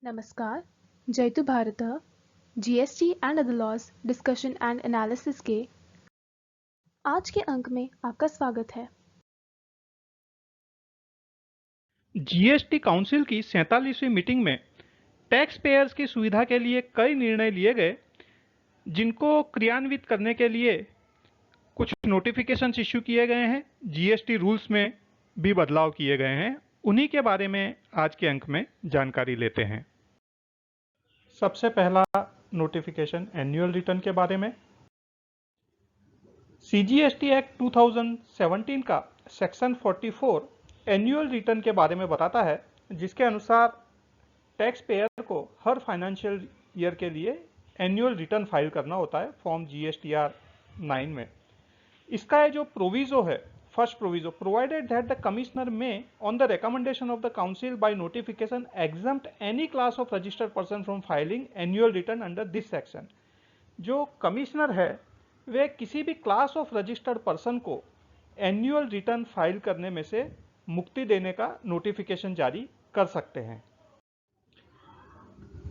नमस्कार, जयतु भारतः GST and other laws discussion and analysis के आज के अंक में आपका स्वागत है। जीएसटी काउंसिल की 47वीं मीटिंग में टैक्स पेयर्स की सुविधा के लिए कई निर्णय लिए गए, जिनको क्रियान्वित करने के लिए कुछ नोटिफिकेशंस इश्यू किए गए हैं। जीएसटी रूल्स में भी बदलाव किए गए हैं। उन्हीं के बारे में आज के अंक में जानकारी लेते हैं। सबसे पहला नोटिफिकेशन एनुअल रिटर्न के बारे में। सीजीएसटी एक्ट 2017 का सेक्शन 44 एनुअल रिटर्न के बारे में बताता है, जिसके अनुसार टैक्स पेयर को हर फाइनेंशियल ईयर के लिए एनुअल रिटर्न फाइल करना होता है फॉर्म जीएसटीआर 9 में। इसका जो प्रोविजो है, first proviso, provided that the commissioner may on the recommendation of the council by notification exempt any class of registered person from filing annual return under this section. जो commissioner है वे किसी भी class of registered person को annual return file करने में से मुक्ति देने का नोटिफिकेशन जारी कर सकते हैं।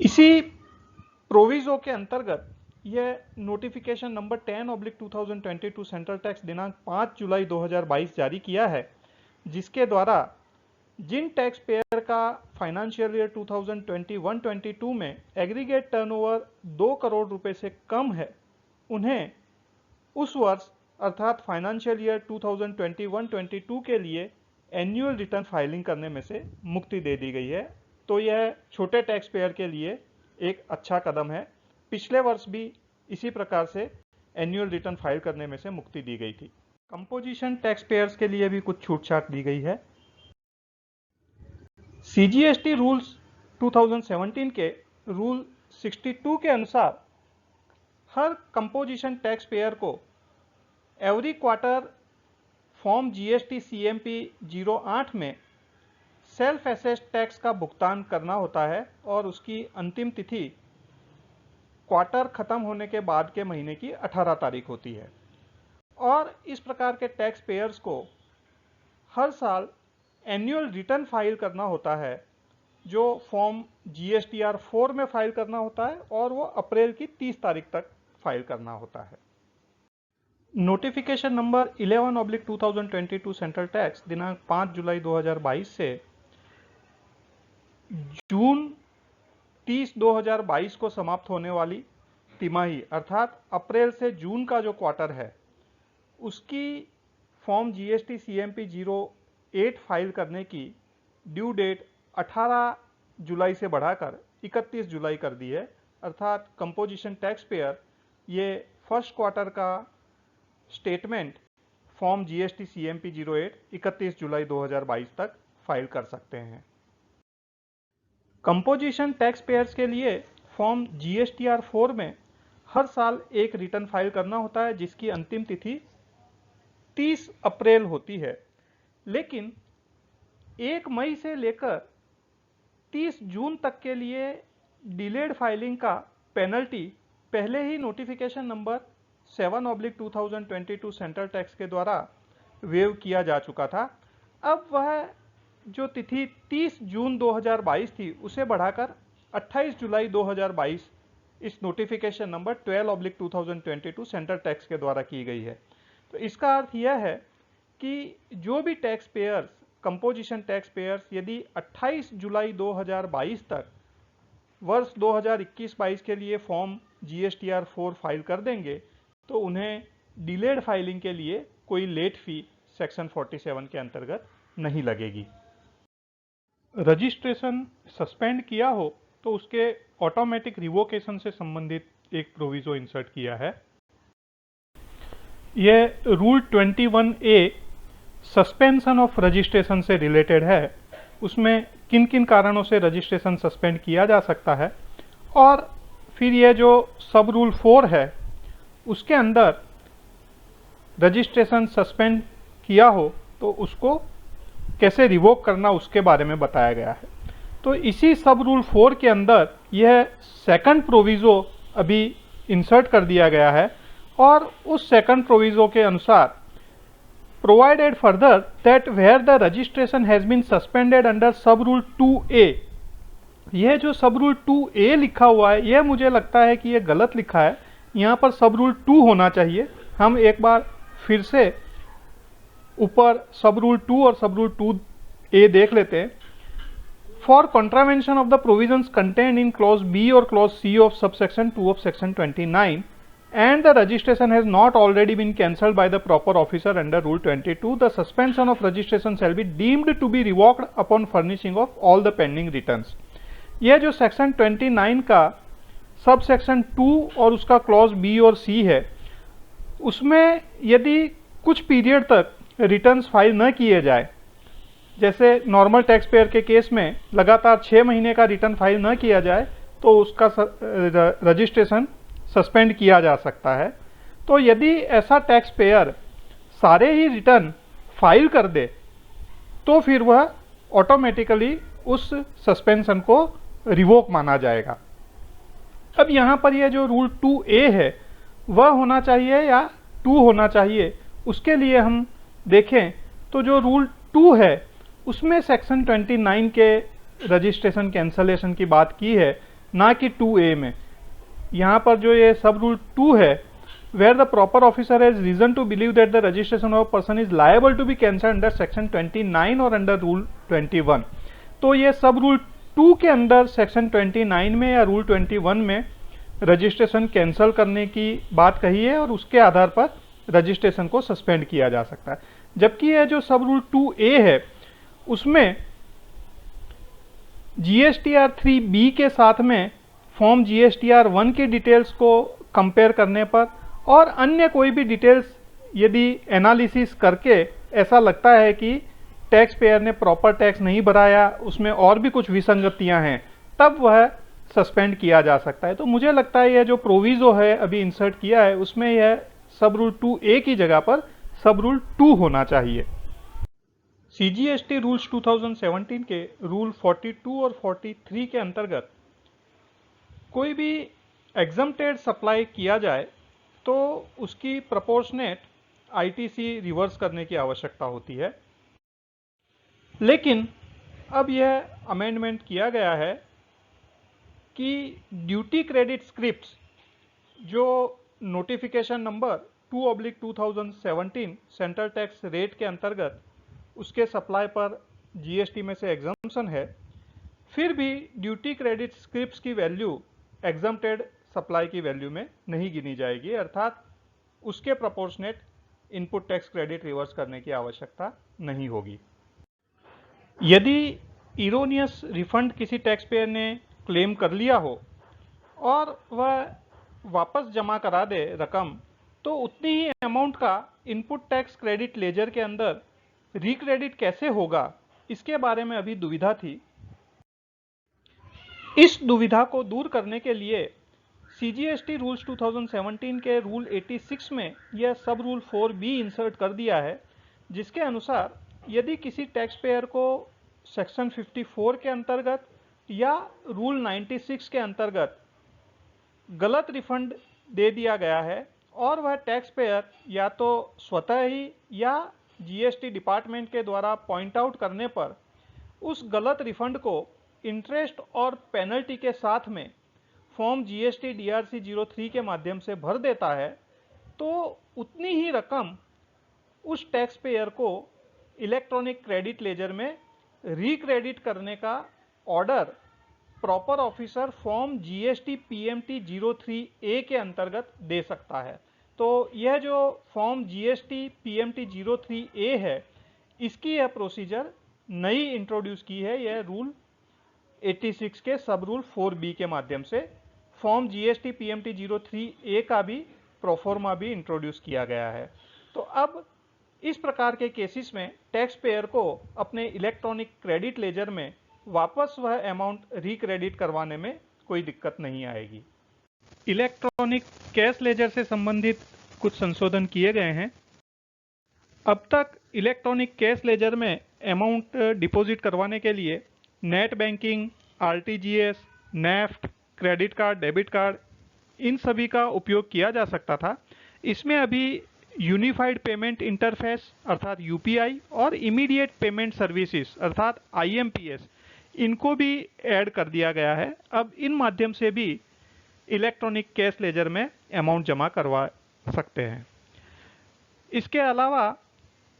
इसी प्रोविजो के अंतर्गत यह नोटिफिकेशन नंबर 10/2022 सेंट्रल टैक्स दिनांक 5 जुलाई 2022 जारी किया है, जिसके द्वारा जिन टैक्स पेयर का फाइनेंशियल ईयर 2021-22 में एग्रीगेट टर्नओवर 2 करोड़ रुपए से कम है, उन्हें उस वर्ष अर्थात फाइनेंशियल ईयर 2021-22 के लिए एनुअल रिटर्न फाइलिंग करने में से मुक्ति दे दी गई है। तो यह छोटे टैक्स पेयर के लिए एक अच्छा कदम है। पिछले वर्ष भी इसी प्रकार से एनुअल रिटर्न फाइल करने में से मुक्ति दी गई थी। कंपोजिशन टैक्स पेयर्स के लिए भी कुछ छूट छाट दी गई है। सीजीएसटी रूल्स 2017 के रूल 62 के अनुसार हर कंपोजिशन टैक्स पेयर को every quarter form GST CMP 08 में सेल्फ एसेस्ड टैक्स का भुगतान करना होता है और उसकी अंतिम तिथि क्वार्टर खत्म होने के बाद के महीने की 18 तारीख होती है। और इस प्रकार के टैक्स पेयर्स को हर साल एनुअल रिटर्न फाइल करना होता है, जो फॉर्म जीएसटीआर 4 में फाइल करना होता है और वो अप्रैल की 30 तारीख तक फाइल करना होता है। नोटिफिकेशन नंबर 11/2022 सेंट्रल टैक्स दिनांक 5 जुलाई 2022 से जून 30, 2022 को समाप्त होने वाली तिमाही अर्थात अप्रैल से जून का जो क्वार्टर है, उसकी फॉर्म जीएसटी सीएमपी 08 फाइल करने की ड्यू डेट 18 जुलाई से बढ़ाकर 31 जुलाई कर दी है। अर्थात कंपोजिशन टैक्स पेयर ये फर्स्ट क्वार्टर का स्टेटमेंट फॉर्म जीएसटी सीएमपी 08 31 जुलाई 2022 तक फाइल कर सकते हैं। कंपोजिशन टैक्स पेयर्स के लिए फॉर्म जीएसटीआर 4 में हर साल एक रिटर्न फाइल करना होता है, जिसकी अंतिम तिथि 30 अप्रैल होती है। लेकिन 1 मई से लेकर 30 जून तक के लिए डिलेड फाइलिंग का पेनल्टी पहले ही नोटिफिकेशन नंबर 7/2022 सेंट्रल टैक्स के द्वारा वेव किया जा चुका था। अब वह जो तिथि 30 जून 2022 थी, उसे बढ़ाकर 28 जुलाई 2022 इस नोटिफिकेशन नंबर 12/2022 सेंट्रल टैक्स के द्वारा की गई है। तो इसका अर्थ यह है कि जो भी tax payers, composition tax payers यदि 28 जुलाई 2022 तक वर्ष 2021-22 के लिए फॉर्म जीएसटीआर 4 फाइल कर देंगे, तो उन्हें डिलेड फाइलिंग के लिए कोई लेट फी सेक्शन 47 के अंतर्गत नहीं लगेगी। रजिस्ट्रेशन सस्पेंड किया हो तो उसके ऑटोमेटिक रिवोकेशन से संबंधित एक प्रोविजो इंसर्ट किया है। यह rule 21A suspension of registration से रिलेटेड है। उसमें किन किन कारणों से रजिस्ट्रेशन सस्पेंड किया जा सकता है, और फिर यह जो सब रूल 4 है उसके अंदर रजिस्ट्रेशन सस्पेंड किया हो तो उसको कैसे रिवोक करना, उसके बारे में बताया गया है। तो इसी सब रूल 4 के अंदर यह सेकंड प्रोविजो अभी इंसर्ट कर दिया गया है, और उस सेकंड प्रोविजो के अनुसार provided further that where the registration has been suspended under sub rule 2A यह जो सब रूल 2A लिखा हुआ है, यह मुझे लगता है कि यह गलत लिखा है। यहाँ पर सब रूल 2 होना चाहिए। हम एक बार फिर से ऊपर सब रूल 2 और सब रूल 2A देख लेते हैं। For contravention of the provisions contained in clause B और clause C of subsection 2 of section 29 and the registration has not already been cancelled by the proper officer under rule 22, the suspension of registration shall be deemed to be revoked upon furnishing of all the pending returns। यह जो section 29 का sub section 2 और उसका clause B और सी है, उसमें यदि कुछ पीरियड तक रिटर्न्स फाइल न किए जाए, जैसे नॉर्मल टैक्स पेयर के केस में लगातार 6 महीने का रिटर्न फाइल न किया जाए तो उसका रजिस्ट्रेशन सस्पेंड किया जा सकता है। तो यदि ऐसा टैक्स पेयर सारे ही रिटर्न फाइल कर दे तो फिर वह ऑटोमेटिकली उस सस्पेंशन को रिवोक माना जाएगा। अब यहाँ पर यह जो रूल 2A है वह होना चाहिए या 2 होना चाहिए, उसके लिए हम देखें तो जो रूल 2 है उसमें सेक्शन 29 के रजिस्ट्रेशन कैंसलेशन की बात की है, ना कि 2A में। यहाँ पर जो ये सब रूल 2 है, where the proper officer has reason to believe that the registration of a person is liable to be cancelled under section 29 और under rule 21, तो ये सब रूल 2 के अंदर सेक्शन 29 में या रूल 21 में रजिस्ट्रेशन कैंसिल करने की बात कही है और उसके आधार पर रजिस्ट्रेशन को सस्पेंड किया जा सकता है। जबकि यह जो सब रूल 2A है उसमें GSTR 3B के साथ में फॉर्म GSTR 1 की डिटेल्स को कंपेयर करने पर और अन्य कोई भी डिटेल्स यदि एनालिसिस करके ऐसा लगता है कि टैक्स पेयर ने प्रॉपर टैक्स नहीं भराया, उसमें और भी कुछ विसंगतियां हैं, तब वह सस्पेंड किया जा सकता है। तो मुझे लगता है यह जो प्रोविजो है अभी इंसर्ट किया है उसमें यह सब रूल 2A की जगह पर सब रूल 2 होना चाहिए। CGST रूल्स 2017 के रूल 42 और 43 के अंतर्गत कोई भी एग्जम्प्टेड सप्लाई किया जाए तो उसकी प्रोपोर्शनेट ITC रिवर्स करने की आवश्यकता होती है। लेकिन अब यह अमेंडमेंट किया गया है कि ड्यूटी क्रेडिट स्क्रिप्ट्स जो notification number 2/2017 central tax rate के अंतर्गत उसके सप्लाई पर GST में से एग्जम्पशन है, फिर भी ड्यूटी क्रेडिट स्क्रिप्ट्स की वैल्यू एग्जम्प्टेड सप्लाई की वैल्यू में नहीं गिनी जाएगी, अर्थात उसके proportionate input tax credit reverse करने की आवश्यकता नहीं होगी। यदि इरोनियस रिफंड किसी टैक्स पेयर ने क्लेम कर लिया हो और वह वापस जमा करा दे रकम, तो उतनी ही अमाउंट का इनपुट टैक्स क्रेडिट लेजर के अंदर रिक्रेडिट कैसे होगा, इसके बारे में अभी दुविधा थी। इस दुविधा को दूर करने के लिए CGST रूल्स 2017 के रूल 86 में यह सब रूल 4B इंसर्ट कर दिया है, जिसके अनुसार यदि किसी टैक्स पेयर को सेक्शन 54 के अंतर्गत या रूल 96 के अंतर्गत गलत रिफंड दे दिया गया है और वह टैक्स पेयर या तो स्वतः ही या GST डिपार्टमेंट के द्वारा पॉइंट आउट करने पर उस गलत रिफंड को इंटरेस्ट और पेनल्टी के साथ में फॉर्म GST DRC 03 के माध्यम से भर देता है, तो उतनी ही रकम उस टैक्स पेयर को इलेक्ट्रॉनिक क्रेडिट लेजर में रिक्रेडिट करने का order proper officer form GST PMT 03A के अंतर्गत दे सकता है। तो यह जो फॉर्म GST PMT 03A है, इसकी यह प्रोसीजर नई इंट्रोड्यूस की है, यह रूल 86 के सब रूल 4B के माध्यम से फॉर्म GST PMT 03A का भी प्रोफॉर्मा भी इंट्रोड्यूस किया गया है। तो अब इस प्रकार के केसेस में टैक्स पेयर को अपने इलेक्ट्रॉनिक क्रेडिट लेजर में वापस वह अमाउंट रिक्रेडिट करवाने में कोई दिक्कत नहीं आएगी। इलेक्ट्रॉनिक कैश लेजर से संबंधित कुछ संशोधन किए गए हैं। अब तक इलेक्ट्रॉनिक कैश लेजर में अमाउंट डिपॉजिट करवाने के लिए net banking, RTGS, NEFT, credit card, debit card, इन सभी का उपयोग किया जा सकता था। इसमें अभी यूनिफाइड पेमेंट इंटरफेस अर्थात UPI और इमीडिएट पेमेंट सर्विसेज अर्थात IMPS, इनको भी ऐड कर दिया गया है। अब इन माध्यम से भी इलेक्ट्रॉनिक कैश लेजर में अमाउंट जमा करवा सकते हैं। इसके अलावा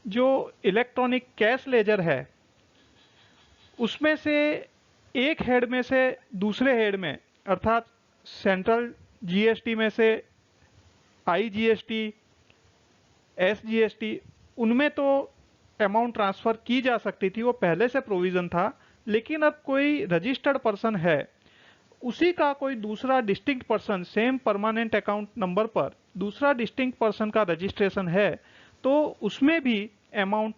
जो इलेक्ट्रॉनिक कैश लेजर है उसमें से एक हेड में से दूसरे हेड में अर्थात सेंट्रल जीएसटी में से आईजीएसटी, एसजीएसटी, उनमें तो अमाउंट ट्रांसफर की जा सकती थी, वो पहले से प्रोविजन था। लेकिन अब कोई रजिस्टर्ड पर्सन है, उसी का कोई दूसरा distinct person same permanent account number पर दूसरा डिस्टिंक्ट पर्सन का रजिस्ट्रेशन है, तो उसमें भी अमाउंट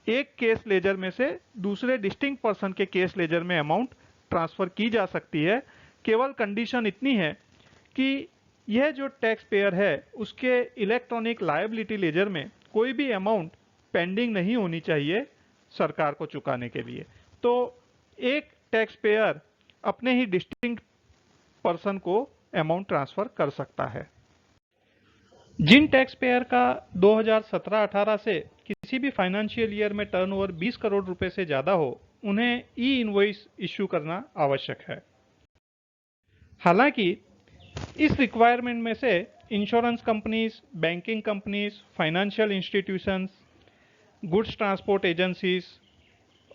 एक केस लेजर में से दूसरे डिस्टिंक्ट पर्सन के केस लेजर में अमाउंट ट्रांसफर की जा सकती है। केवल कंडीशन इतनी है कि यह जो टैक्स पेयर है उसके इलेक्ट्रॉनिक लायबिलिटी लेजर में कोई भी अमाउंट पेंडिंग नहीं होनी चाहिए सरकार को चुकाने के लिए। तो एक टैक्स पेयर अपने ही डिस्टिंक्ट पर्सन को अमाउंट ट्रांसफर कर सकता है। जिन टैक्स पेयर का 2017-18 से किसी भी फाइनेंशियल ईयर में टर्नओवर 20 करोड़ रुपए से ज्यादा हो, उन्हें ई इनवॉइस इश्यू करना आवश्यक है। हालांकि इस रिक्वायरमेंट में से insurance companies, banking companies, financial institutions, goods transport agencies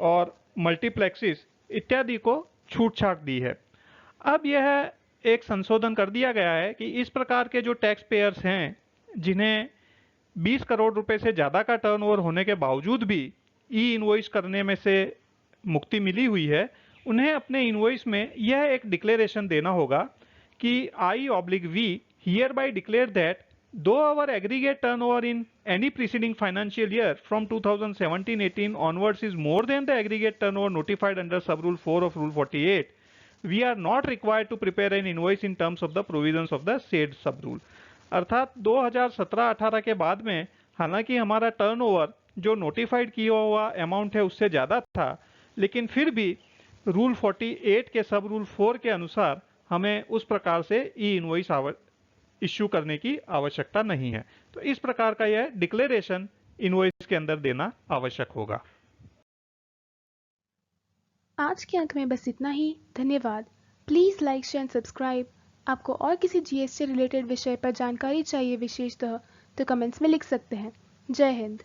और मल्टीप्लेक्सेस इत्यादि को छूट छाट दी है। अब यह एक संशोधन कर दिया गया है कि इस प्रकार के जो टैक्स पेयर्स हैं जिन्हें 20 करोड़ रुपए से ज़्यादा का टर्नओवर होने के बावजूद भी ई इनवॉइस करने में से मुक्ति मिली हुई है, उन्हें अपने इनवॉइस में यह एक डिक्लेरेशन देना होगा कि I/V hereby declare that though our aggregate turnover in any preceding financial year from 2017-18 onwards is more than the aggregate turnover notified under sub-rule 4 of Rule 48, we are not required to prepare an invoice in terms of the provisions of the said sub-rule। अर्थात 2017-18 के बाद में हालांकि हमारा turnover जो notified किया हुआ amount है उससे ज़्यादा था, लेकिन फिर भी रूल 48 के सब रूल 4 के अनुसार हमें उस प्रकार से ई इनवॉइस इश्यू करने की आवश्यकता नहीं है। तो इस प्रकार का यह डिक्लेरेशन इनवॉइस के अंदर देना आवश्यक होगा। आज के अंक में बस इतना ही। धन्यवाद। Please like, share and subscribe. आपको और किसी जीएसटी रिलेटेड विषय पर जानकारी चाहिए विशेषतः तो कमेंट्स में लिख सकते हैं। जय हिंद।